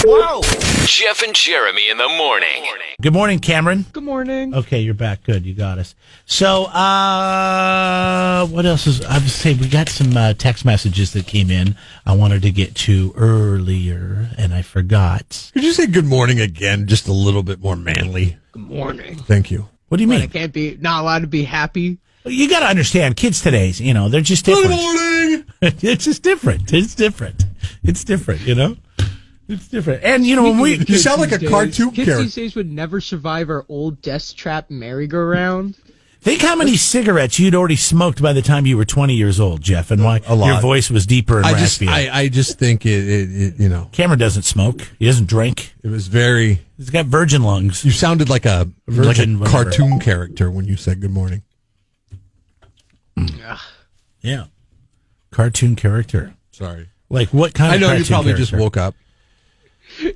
Whoa! Jeff and Jeremy in the morning. Good morning, Cameron. Good morning. Okay, you're back. Good, you got us. So, what else is? I was saying we got some text messages that came in. I wanted to get to earlier, and I forgot. Could you say good morning again, just a little bit more manly? Good morning. Thank you. What do you mean? I can't be not allowed to be happy. You got to understand, kids today, they're just different. Good morning. It's just different. It's different. It's different. It's different. And when you sound like a cartoon kids character. These days would never survive our old desk trap merry-go-round. Think how many cigarettes you'd already smoked by the time you were 20 years old, Jeff, and why your voice was deeper and raspier. I just think it. Cameron doesn't smoke. He doesn't drink. It was very. He's got virgin lungs. You sounded like a virgin whatever. cartoon character when you said good morning. Yeah. Cartoon character. Sorry. Like what kind of I know cartoon you probably character? just woke up.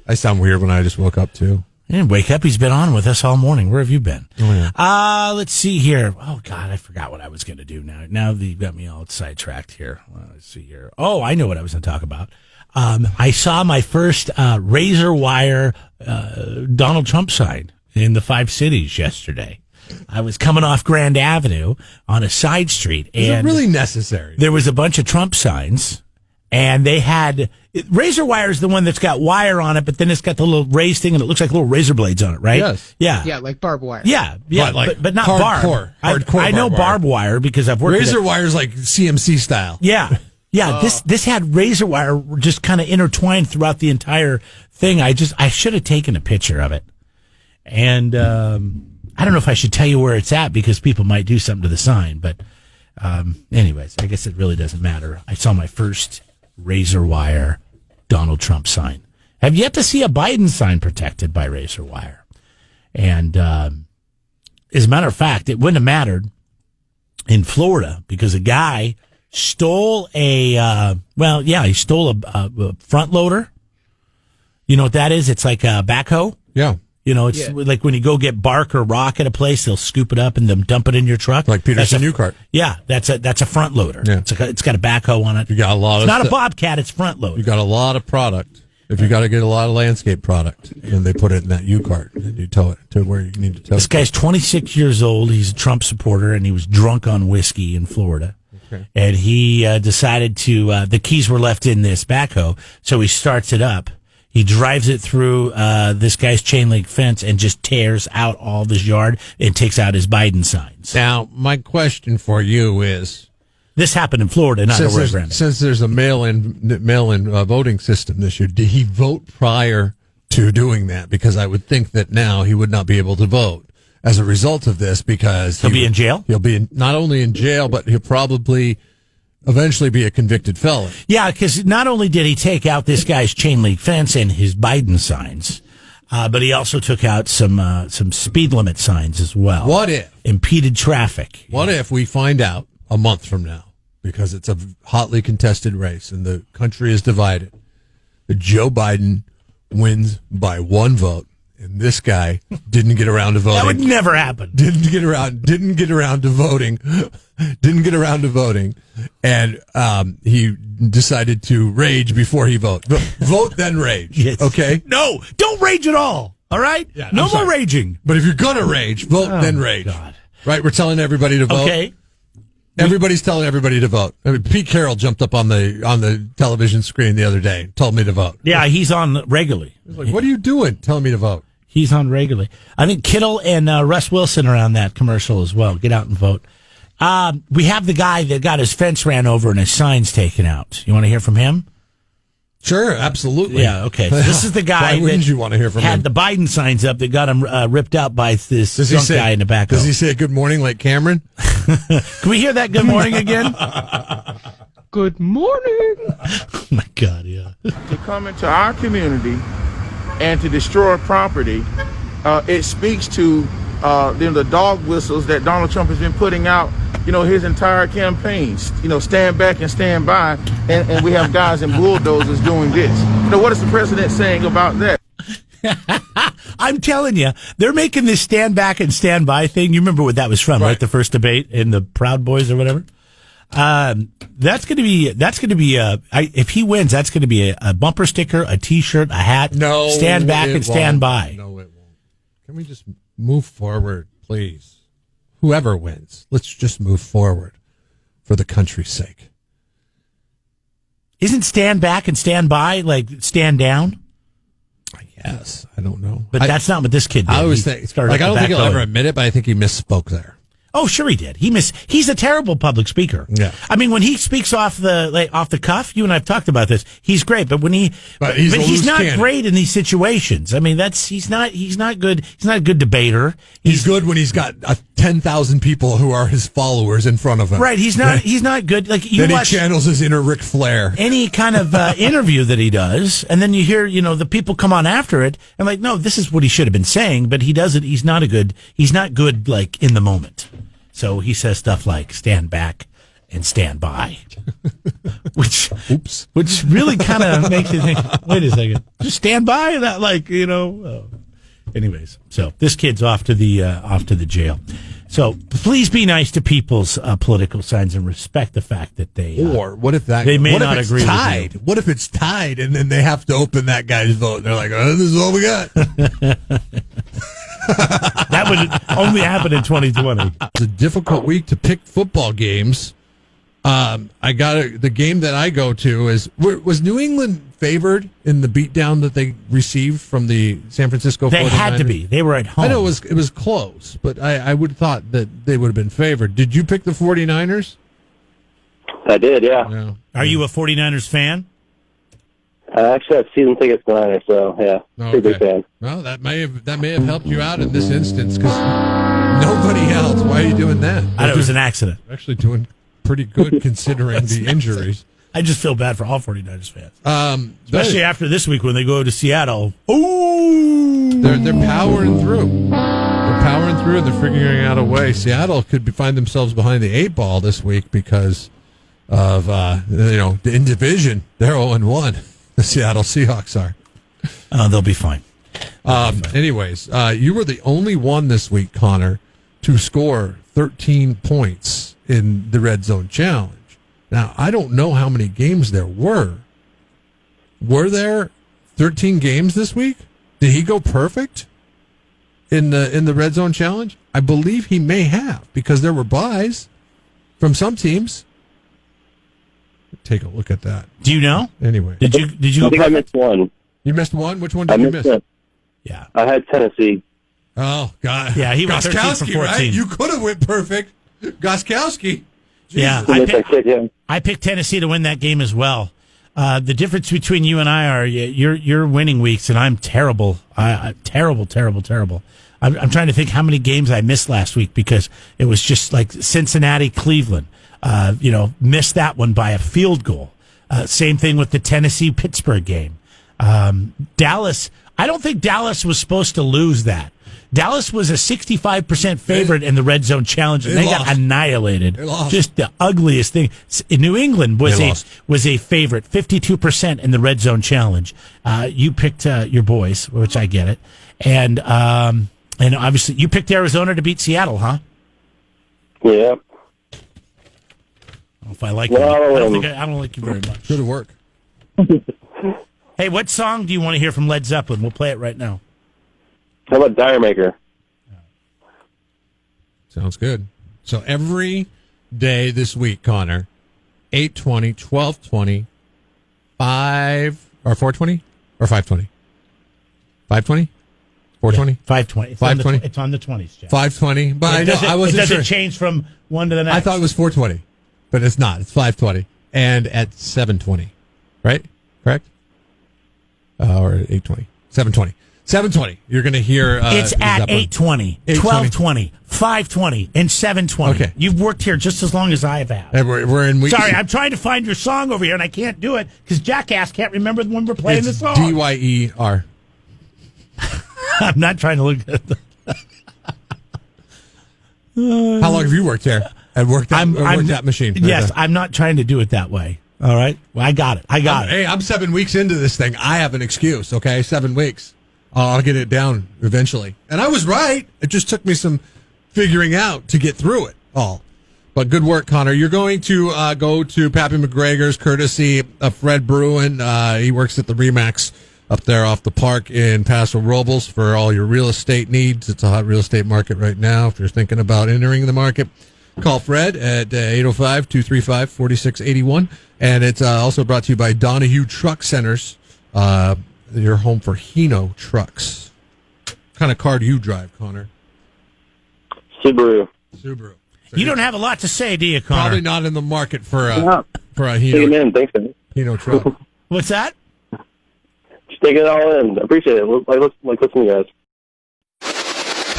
I sound weird when I just woke up, too. He didn't wake up. He's been on with us all morning. Where have you been? Oh, yeah. Let's see here. Oh, God, I forgot what I was going to do now. Now that you've got me all sidetracked here. Let's see here. Oh, I know what I was going to talk about. I saw my first razor wire Donald Trump sign in the 5 cities yesterday. I was coming off Grand Avenue on a side street. Is it really necessary? There was a bunch of Trump signs, and they had razor wire is the one that's got wire on it, but then it's got the little raised thing, and it looks like little razor blades on it, right? Yes. Yeah. Yeah, like barbed wire. Yeah, but not hardcore, barb. hardcore I know barbed wire because I've worked razor with it. wire's like CMC style. Yeah. Yeah, this had razor wire just kind of intertwined throughout the entire thing. I should have taken a picture of it. And I don't know if I should tell you where it's at because people might do something to the sign, but anyways, I guess it really doesn't matter. I saw my first razor wire Donald Trump sign. Have yet to see a Biden sign protected by razor wire. And as a matter of fact, it wouldn't have mattered in Florida because a guy stole he stole a front loader. You know what that is? It's like a backhoe. Yeah. It's like when you go get bark or rock at a place, they'll scoop it up and then dump it in your truck. Like Peterson U-Cart. Yeah, that's a front loader. Yeah. It's got a backhoe on it. You got a lot it's not a bobcat, it's front loader. You got a lot of product. If you got to get a lot of landscape product, and they put it in that U-Cart, and you tow it to where you need to tow it. This guy's 26 years old. He's a Trump supporter, and he was drunk on whiskey in Florida. Okay. And he decided to, the keys were left in this backhoe, so he starts it up. He drives it through this guy's chain link fence and just tears out all of his yard and takes out his Biden signs. Now, my question for you is... This happened in Florida, not Rio Grande. Since there's a mail-in voting system this year, did he vote prior to doing that? Because I would think that now he would not be able to vote as a result of this because... He'll be in jail? He'll be not only in jail, but he'll probably... eventually be a convicted felon. Yeah, because not only did he take out this guy's chain link fence and his Biden signs, but he also took out some speed limit signs as well. What if? Impeded traffic. What if we find out a month from now, because it's a hotly contested race and the country is divided, that Joe Biden wins by 1 vote, and this guy didn't get around to voting. That would never happen. Didn't get around to voting. And he decided to rage before he voted. Vote, then rage. Yes. Okay? No, don't rage at all. All right? Yeah, no more raging. But if you're going to rage, vote, then rage. God. Right? We're telling everybody to vote. Okay. Everybody's telling everybody to vote. I mean, Pete Carroll jumped up on the television screen the other day, told me to vote. Yeah, he's on regularly. He's like, what are you doing telling me to vote? He's on regularly. I think Kittle and Russ Wilson are on that commercial as well. Get out and vote. We have the guy that got his fence ran over and his signs taken out. You want to hear from him? Sure, absolutely. Yeah, okay. So this is the guy Why wouldn't you want to hear from had him? the Biden signs up that got him ripped out by this drunk guy in the back. Does he say good morning like Cameron? Can we hear that good morning again? Good morning. Oh, my God, yeah. To come into our community and to destroy property, it speaks to the dog whistles that Donald Trump has been putting out, his entire campaign. Stand back and stand by, and we have guys in bulldozers doing this. What is the president saying about that? I'm telling you, they're making this stand back and stand by thing. You remember what that was from, right? The first debate in the Proud Boys or whatever? That's going to be if he wins, that's going to be a bumper sticker, a T-shirt, a hat. No, stand back and stand by. No, it won't. Can we just move forward, please? Whoever wins, let's just move forward for the country's sake. Isn't stand back and stand by like stand down? Yes, I don't know, but that's not what this kid did. I always think, I don't think he'll ever admit it, but I think he misspoke there. Oh, sure he did. He's a terrible public speaker. Yeah. I mean, when he speaks off the cuff, you and I've talked about this. He's great, but he's not great in these situations. I mean, he's not good. He's not a good debater. He's good when he's got 10,000 people who are his followers in front of him. Right. He's not good. Like you then watch he channels his inner Ric Flair. Any kind of interview that he does, and then you hear, the people come on after it, and like, no, this is what he should have been saying, but he doesn't. He's not good like in the moment. So he says stuff like "stand back" and "stand by," which really kind of makes you think. Wait a second, just stand by that, Anyways, so this kid's off to the jail. So please be nice to people's political signs and respect the fact that they. Or what if they may not agree tied? with you? What if it's tied and then they have to open that guy's vote? And they're like, "Oh, this is all we got." That would only happen in 2020. It's a difficult week to pick football games. The game that I go to was New England favored in the beatdown that they received from the San Francisco 49ers? They had to be. They were at home. I know it was close, but I would have thought that they would have been favored. Did you pick the 49ers? I did, yeah. Are you a 49ers fan? I actually have season tickets to Niners, so yeah, pretty big fan. Well, that may have helped you out in this instance because nobody else. Why are you doing that? I know it was an accident. Actually, doing pretty good considering the injuries. I just feel bad for all 49ers fans, especially after this week when they go to Seattle. Ooh, they're powering through. They're powering through. They're figuring out a way. Seattle could find themselves behind the 8 ball this week because of in division they're 0-1. The Seattle Seahawks are. They'll be fine. Anyways, you were the only one this week, Connor, to score 13 points in the Redzone Challenge. Now, I don't know how many games there were. Were there 13 games this week? Did he go perfect in the Redzone Challenge? I believe he may have because there were buys from some teams. Take a look at that. Do you know? Anyway, did you? I think I missed one. You missed one. Which one did you miss? Yeah, I had Tennessee. Oh God! Yeah, he went 13 for 14. Right? You could have went perfect. Goskowski. Yeah, I picked Tennessee to win that game as well. The difference between you and I are you're winning weeks and I'm terrible. Terrible. I'm trying to think how many games I missed last week because it was just like Cincinnati, Cleveland. Missed that one by a field goal. Same thing with the Tennessee-Pittsburgh game. Dallas, I don't think Dallas was supposed to lose that. Dallas was a 65% favorite in the Red Zone Challenge, and they got annihilated. Just the ugliest thing. New England was a favorite, 52% in the Red Zone Challenge. You picked your boys, which I get it, and obviously you picked Arizona to beat Seattle, huh? Yeah. If I like you, I don't like you very much. Good work. Hey, what song do you want to hear from Led Zeppelin? We'll play it right now. How about Dire Maker? Sounds good. So every day this week, Connor, 8:20, 12:20, 5 or 4:20 or 5:20, 5:20, 4:20, 5:20, 5:20. It's on the 20s, Jeff. 5:20, but I wasn't sure. It doesn't sure. change from one to the next. I thought it was 4:20, but it's not. It's 5:20, and at 7:20, right? Correct? Or 8:20, 7:20. 7:20. You're going to hear. It's at 8:20, 12:20, 5:20, and 7:20. Okay. You've worked here just as long as I've had. And we're in week. Sorry, I'm trying to find your song over here, and I can't do it because Jackass can't remember when we're playing the song. DYER. I'm not trying to look at the. How long have you worked here and worked that machine? Yes, I'm not trying to do it that way. All right. Well, I got it. Hey, I'm 7 weeks into this thing. I have an excuse. Okay, 7 weeks. I'll get it down eventually. And I was right. It just took me some figuring out to get through it all. But good work, Connor. You're going to go to Pappy McGregor's, courtesy of Fred Bruin. He works at the Remax up there off the park in Paso Robles for all your real estate needs. It's a hot real estate market right now. If you're thinking about entering the market, call Fred at 805-235-4681. And it's also brought to you by Donahue Truck Centers, your home for Hino trucks. What kind of car do you drive, Connor? Subaru. So you don't have a lot to say, do you, Connor? Probably not in the market for a Take it in. Thanks, man. Hino truck. What's that? Just take it all in. Appreciate it. Like listening to you guys.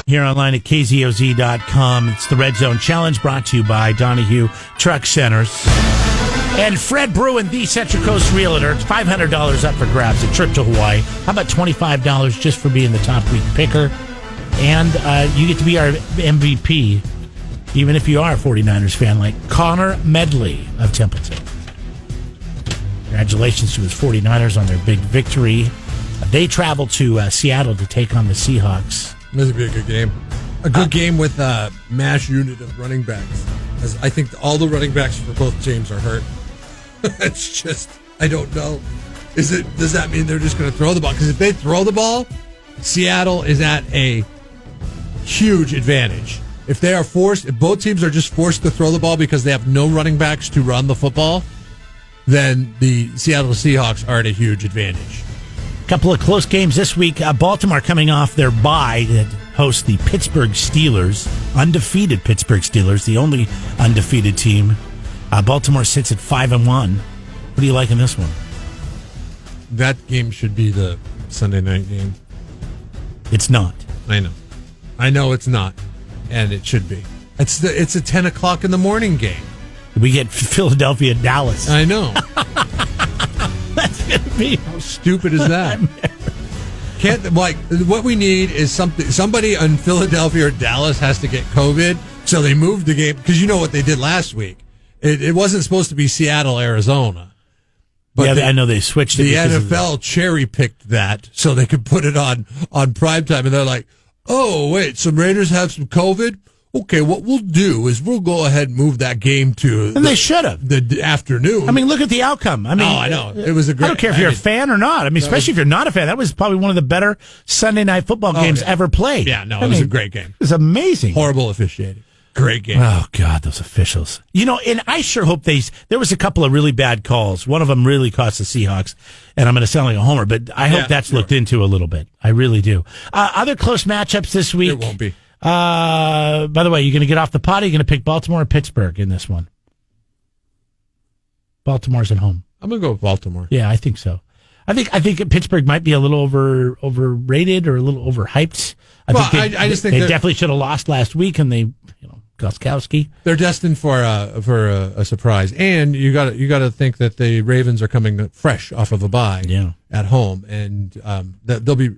Here online at KZOZ.com. It's the Red Zone Challenge, brought to you by Donahue Truck Centers. And Fred Bruin, the Central Coast Realtor. It's $500 up for grabs, a trip to Hawaii. How about $25 just for being the top week picker? And you get to be our MVP, even if you are a 49ers fan, like Connor Medley of Templeton. Congratulations to his 49ers on their big victory. They travel to Seattle to take on the Seahawks. This would be a good game. A good game with a mash unit of running backs. As I think all the running backs for both teams are hurt. It's just, I don't know. Does that mean they're just going to throw the ball? Because if they throw the ball, Seattle is at a huge advantage. If both teams are just forced to throw the ball because they have no running backs to run the football, then the Seattle Seahawks are at a huge advantage. Couple of close games this week. Baltimore coming off their bye that hosts the Pittsburgh Steelers, undefeated Pittsburgh Steelers, the only undefeated team. Baltimore sits at 5-1. What do you like in this one? That game should be the Sunday night game. It's not. I know it's not, and it should be. It's a 10 o'clock in the morning game. We get Philadelphia, Dallas. I know. That's going to be. How stupid is that? What we need is somebody in Philadelphia or Dallas has to get COVID, so they moved the game, because you know what they did last week. It wasn't supposed to be Seattle, Arizona. But I know they switched it. The NFL cherry-picked that so they could put it on primetime, and they're like, oh, wait, some Raiders have some COVID? Okay, what we'll do is we'll go ahead and move that game to they should have. The afternoon. I mean, look at the outcome. I know. It was a great. I don't care if you're a fan or not. I mean, especially if you're not a fan. That was probably one of the better Sunday night football games ever played. Yeah, no, it was a great game. It was amazing. Horrible officiating. Great game. Oh, God, those officials. You know, and I sure hope there was a couple of really bad calls. One of them really cost the Seahawks, and I'm going to sound like a homer, but I hope that's looked into a little bit. I really do. Other close matchups this week. It won't be. By the way, you're going to get off the pot? Or are you going to pick Baltimore or Pittsburgh in this one? Baltimore's at home. I'm going to go with Baltimore. Yeah, I think so. I think Pittsburgh might be a little overrated or a little overhyped. I just think they definitely should have lost last week, and they, Gostkowski. They're destined for a surprise, and you got to think that the Ravens are coming fresh off of a bye at home, and they'll be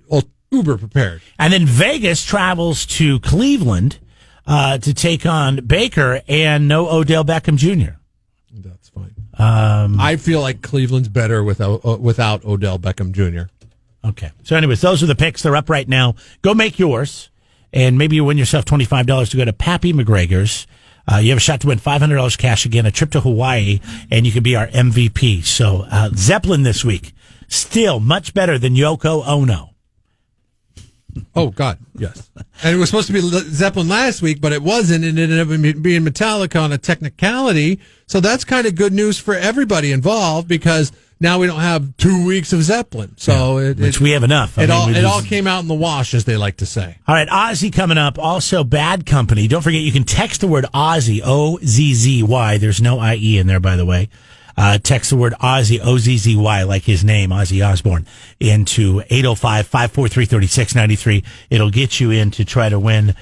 uber prepared. And then Vegas travels to Cleveland to take on Baker, and no Odell Beckham Jr. That's fine. I feel like Cleveland's better without Odell Beckham Jr. Okay. So anyways, those are the picks. They're up right now. Go make yours, and maybe you win yourself $25 to go to Pappy McGregor's. You have a shot to win $500 cash again, a trip to Hawaii, and you can be our MVP. So Zeppelin this week, still much better than Yoko Ono. Oh, God, yes. And it was supposed to be Zeppelin last week, but it wasn't, and it ended up being Metallica on a technicality. So that's kind of good news for everybody involved, because now we don't have 2 weeks of Zeppelin. So which we have enough. It all came out in the wash, as they like to say. All right, Ozzy coming up. Also, Bad Company. Don't forget, you can text the word Ozzy, O-Z-Z-Y. There's no I-E in there, by the way. Text the word Ozzy, O-Z-Z-Y, like his name, Ozzy Osbourne, into 805-543-3693. It'll get you in to try to win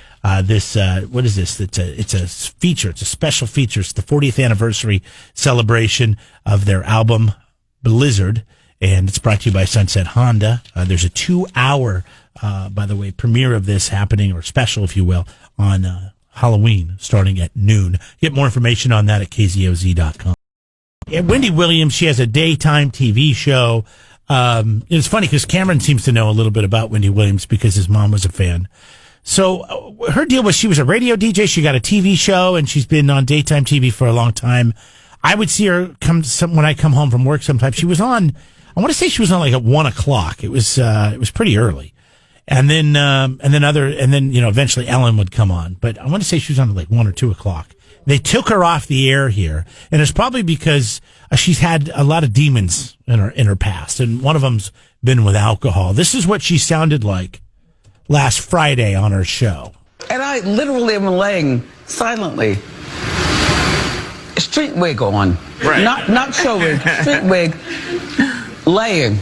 this. What is this? It's a feature. It's a special feature. It's the 40th anniversary celebration of their album, Blizzard, and it's brought to you by Sunset Honda. There's a 2-hour, by the way, premiere of this happening, or special, if you will, on Halloween, starting at noon. Get more information on that at KZOZ.com. Wendy Williams, she has a daytime TV show. It's funny because Cameron seems to know a little bit about Wendy Williams because his mom was a fan. So her deal was she was a radio DJ. She got a TV show, and she's been on daytime TV for a long time. I would see her when I come home from work sometimes. She was on, I want to say she was on like at 1 o'clock. It was pretty early. And then eventually Ellen would come on. But I want to say she was on like 1 or 2 o'clock. They took her off the air here. And it's probably because she's had a lot of demons in her past. And one of them's been with alcohol. This is what she sounded like last Friday on her show. And I literally am laying silently. Street wig on. Right. Not show wig, street wig, laying.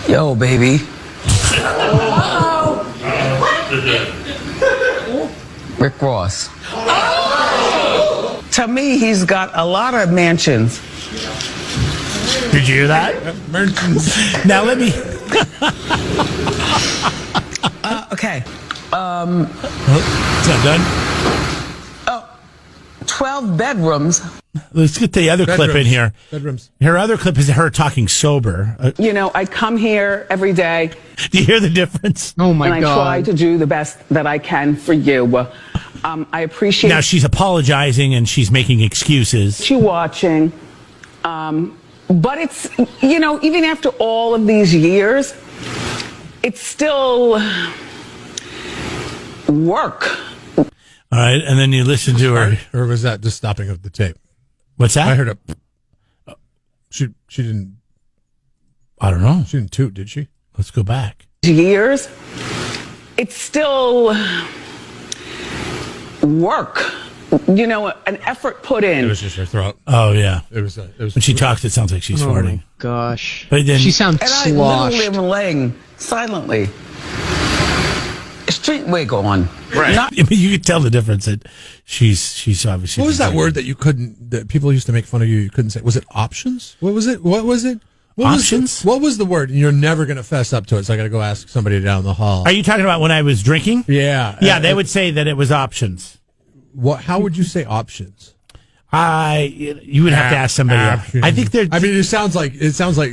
Yo, baby. Rick Ross. To me, he's got a lot of mansions. Did you hear that? Now let me. Okay. Is that done? 12 bedrooms. Let's get the other clip in here. Bedrooms. Her other clip is her talking sober. I come here every day. Do you hear the difference? Oh my and I try to do the best that I can for you. I appreciate Now she's apologizing and she's making excuses. you watching. But it's, even after all of these years, it's still work. All right, and then you listen to her. Or was that just stopping of the tape? What's that? I heard a. She didn't. I don't know. She didn't toot, did she? Let's go back. Years, it's still work. An effort put in. It was just her throat. Oh yeah. It was. When she talks, it sounds like she's Oh farting. my gosh. But then she sounds And I sloshed. literally am laying silently. Street wig on. Right. Not I mean, you could tell the difference that she's obviously. What was that word that you couldn't? That people used to make fun of you. You couldn't say. Was it options? What was it? What was it? Options? What was the word? You're never going to fess up to it. So I got to go ask somebody down the hall. Are you talking about when I was drinking? Yeah. Yeah, they would say that it was options. What? How would you say options? You would have to ask somebody else. Options. I think they're. I mean, it sounds like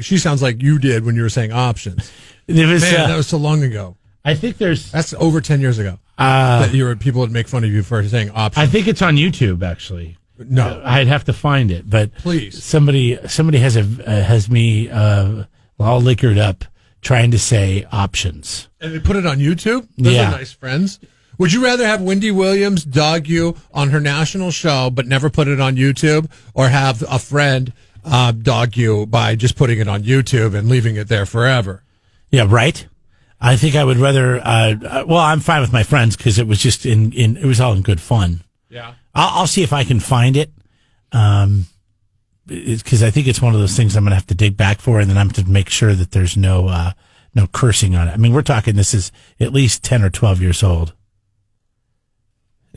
she sounds like you did when you were saying options. It was, Man, that was so long ago. I think there's. That's over 10 years ago. That people would make fun of you for saying options. I think it's on YouTube actually. No, I'd have to find it, but please. Somebody has me all liquored up trying to say options. And they put it on YouTube? Those Yeah. are nice friends. Would you rather have Wendy Williams dog you on her national show but never put it on YouTube, or have a friend dog you by just putting it on YouTube and leaving it there forever? Yeah, right. I think I would rather. Well, I'm fine with my friends because it was just it was all in good fun. Yeah. I'll see if I can find it. Because I think it's one of those things I'm going to have to dig back for, and then I'm to make sure that there's no cursing on it. I mean, we're talking this is at least 10 or 12 years old.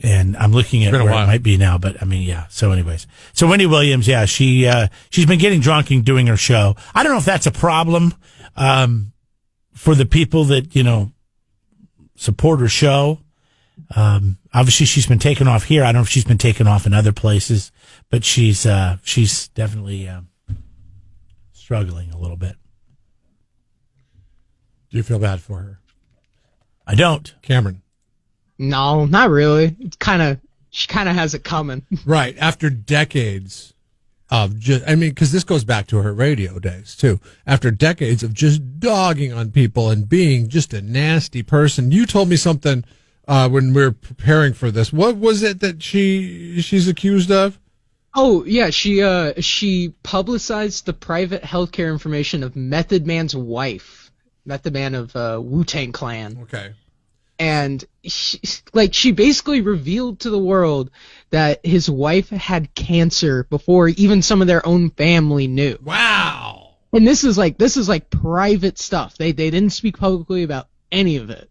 And I'm looking at where it might be now, but I mean, yeah. So anyways, so Wendy Williams, yeah, she's been getting drunk and doing her show. I don't know if that's a problem, for the people that, support her show. Obviously she's been taken off here. I don't know if she's been taken off in other places, but she's definitely, struggling a little bit. Do you feel bad for her? I don't. Cameron. No, not really. She kind of has it coming. Right. After decades of because this goes back to her radio days too. After decades of just dogging on people and being just a nasty person. You told me something when we were preparing for this. What was it that she's accused of? Oh yeah, she publicized the private healthcare information of Method Man's wife, Method Man of Wu-Tang Clan. Okay. And she basically revealed to the world that his wife had cancer before even some of their own family knew. Wow. And this is like private stuff. They didn't speak publicly about any of it.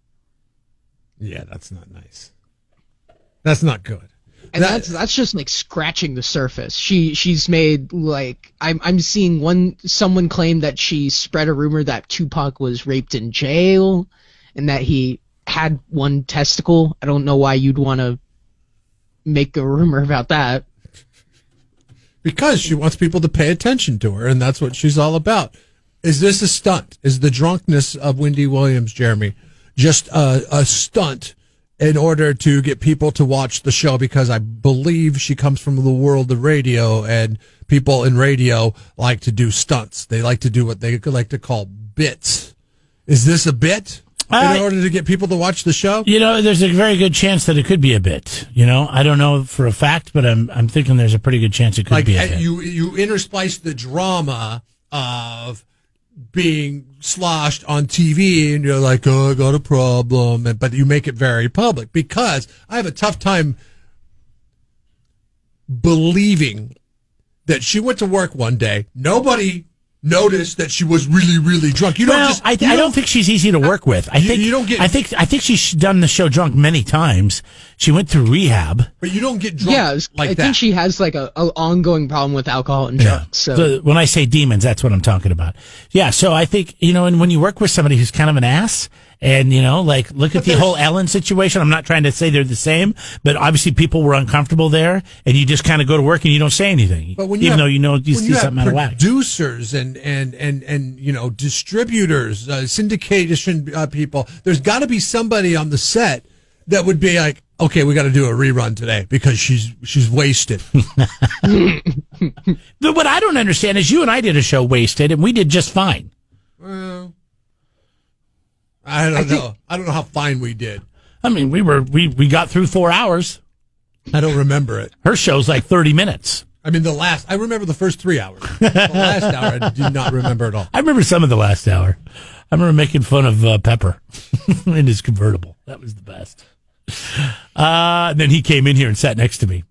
Yeah, that's not nice. That's not good. And that's just like scratching the surface. She's made like I'm seeing someone claim that she spread a rumor that Tupac was raped in jail and that he had one testicle. I don't know why you'd want to make a rumor about that. Because she wants people to pay attention to her, and that's what she's all about. Is this a stunt? Is the drunkenness of Wendy Williams, Jeremy, just a stunt in order to get people to watch the show? Because I believe she comes from the world of radio, and people in radio like to do stunts. They like to do what they like to call bits. Is this a bit in order to get people to watch the show? There's a very good chance that it could be a bit. I don't know for a fact, but I'm thinking there's a pretty good chance it could be a bit. You intersplice the drama of being sloshed on TV, and you're like, oh, I got a problem, but you make it very public, because I have a tough time believing that she went to work one day, nobody noticed that she was really, really drunk. I don't think she's easy to work with. I think she's done the show drunk many times. She went through rehab, but you don't get drunk. Yeah, I think she has like a ongoing problem with alcohol and drugs. So when I say demons, that's what I'm talking about. Yeah, so I think and when you work with somebody who's kind of an ass, and look at the whole Ellen situation. I'm not trying to say they're the same, but obviously people were uncomfortable there, and you just kind of go to work and you don't say anything, but when even though you see something out of whack. Producers and distributors, syndication people. There's got to be somebody on the set that would be like, okay, we got to do a rerun today because she's wasted. But what I don't understand is you and I did a show Wasted, and we did just fine. Well, I don't know. I don't know how fine we did. I mean, we got through 4 hours. I don't remember it. Her show's like 30 minutes. I mean, I remember the first 3 hours. The last hour, I do not remember at all. I remember some of the last hour. I remember making fun of Pepper in his convertible. That was the best. And then he came in here and sat next to me.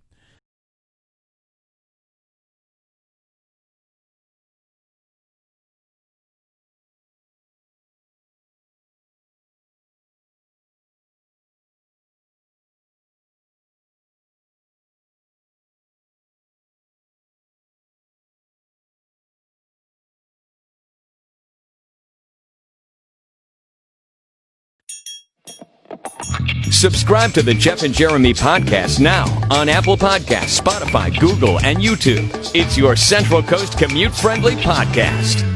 Subscribe to the Jeff and Jeremy podcast now on Apple Podcasts, Spotify, Google, and YouTube. It's your Central Coast commute-friendly podcast.